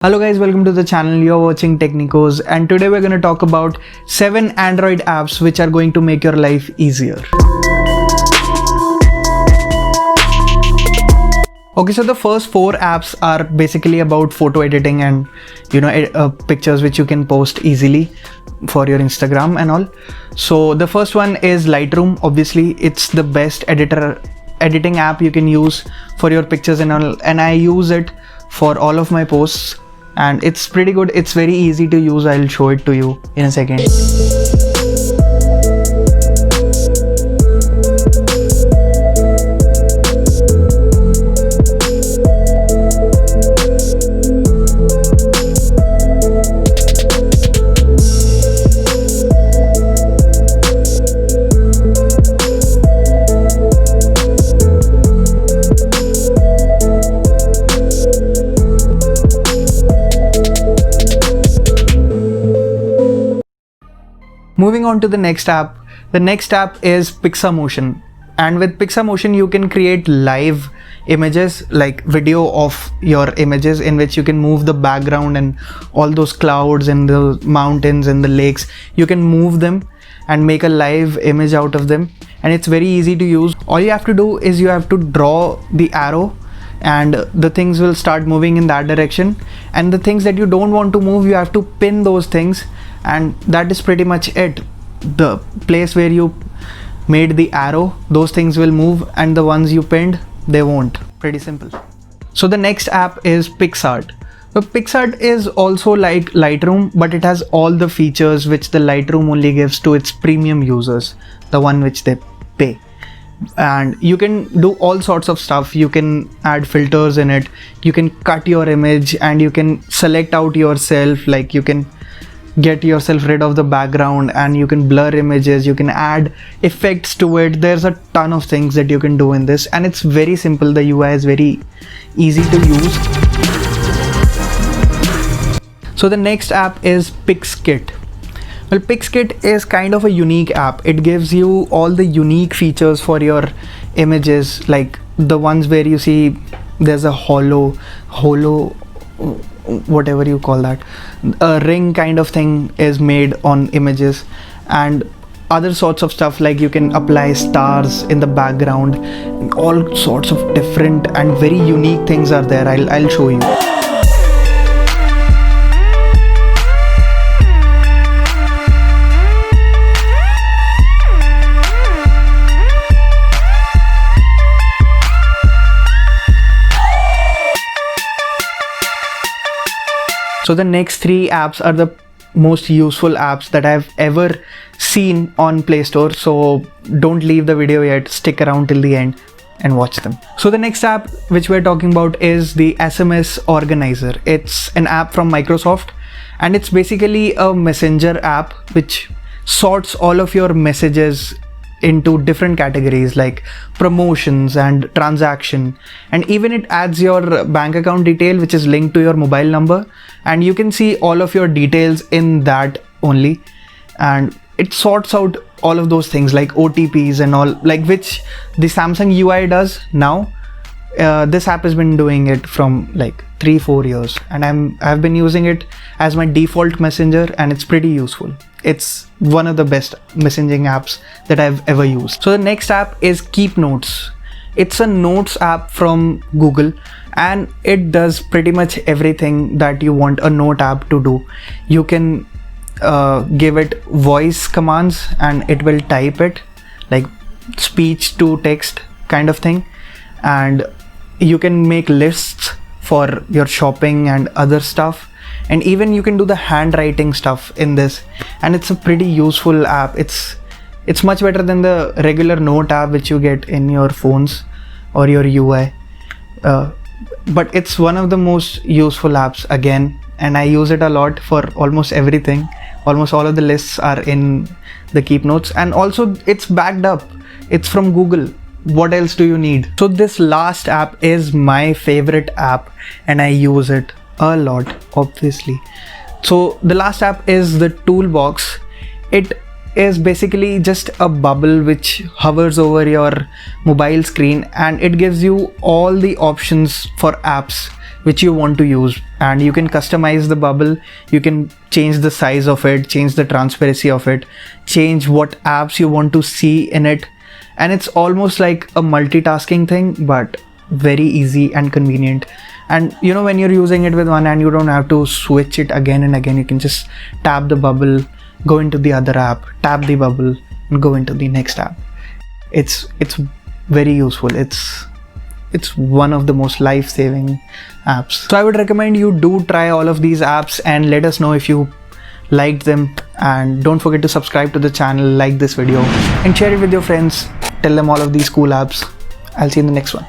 Hello guys, welcome to the channel. You're watching Tecnicos, and today we're going to talk about 7 Android apps which are going to make your life easier. Okay, so the first 4 apps are basically about photo editing and pictures which you can post easily for your Instagram and all. So the first one is Lightroom. Obviously it's the best editing app you can use for your pictures and all, and I use it for all of my posts. And it's pretty good. It's very easy to use. I'll show it to you in a second. Moving on to the next app. The next app is Pixar Motion. And with Pixar Motion, you can create live images, like video of your images, in which you can move the background and all those clouds and the mountains and the lakes. You can move them and make a live image out of them. And it's very easy to use. All you have to do is you have to draw the arrow and the things will start moving in that direction. And the things that you don't want to move, you have to pin those things. And that is pretty much it. The place where you made the arrow, those things will move, and the ones you pinned, they won't. Pretty simple. So the next app is Pixart. So Pixart is also like Lightroom, but it has all the features which the Lightroom only gives to its premium users, the one which they pay. And you can do all sorts of stuff. You can add filters in it, you can cut your image, and you can select out yourself, like you can get yourself rid of the background, and you can blur images, you can add effects to it. There's a ton of things that you can do in this, and it's very simple. The UI is very easy to use. So the next app is Pixkit. Well, Pixkit is kind of a unique app. It gives you all the unique features for your images, like the ones where you see there's a hollow whatever you call that, a ring kind of thing is made on images, and other sorts of stuff, like you can apply stars in the background. All sorts of different and very unique things are there. I'll show you. So the next 3 apps are the most useful apps that I've ever seen on Play Store. So don't leave the video yet, stick around till the end and watch them. So the next app which we're talking about is the SMS Organizer. It's an app from Microsoft, and it's basically a messenger app which sorts all of your messages into different categories like promotions and transaction, and even it adds your bank account detail which is linked to your mobile number, and you can see all of your details in that only, and it sorts out all of those things like OTPs and all, like which the Samsung UI does now. This app has been doing it from like 3-4 years, and I've been using it as my default messenger, and it's pretty useful. It's one of the best messaging apps that I've ever used. So the next app is Keep Notes. It's a notes app from Google, and it does pretty much everything that you want a note app to do. You can give it voice commands and it will type it, like speech to text kind of thing, and you can make lists for your shopping and other stuff, and even you can do the handwriting stuff in this, and it's a pretty useful app. It's much better than the regular note app which you get in your phones or your UI, but it's one of the most useful apps again, and I use it a lot for almost everything. Almost all of the lists are in the Keep Notes, and also it's backed up. It's from Google. What else do you need? So this last app is my favorite app, and I use it a lot, obviously. So the last app is the Toolbox. It is basically just a bubble which hovers over your mobile screen, and it gives you all the options for apps which you want to use. and you can customize the bubble. You can change the size of it, change the transparency of it, change what apps you want to see in it, and it's almost like a multitasking thing, but very easy and convenient. And you know, when you're using it with one hand, you don't have to switch it again and again. You can just tap the bubble, go into the other app, tap the bubble, and go into the next app. It's very useful. It's one of the most life-saving apps. So I would recommend you do try all of these apps and let us know if you liked them. And don't forget to subscribe to the channel, like this video, and share it with your friends. Tell them all of these cool apps. I'll see you in the next one.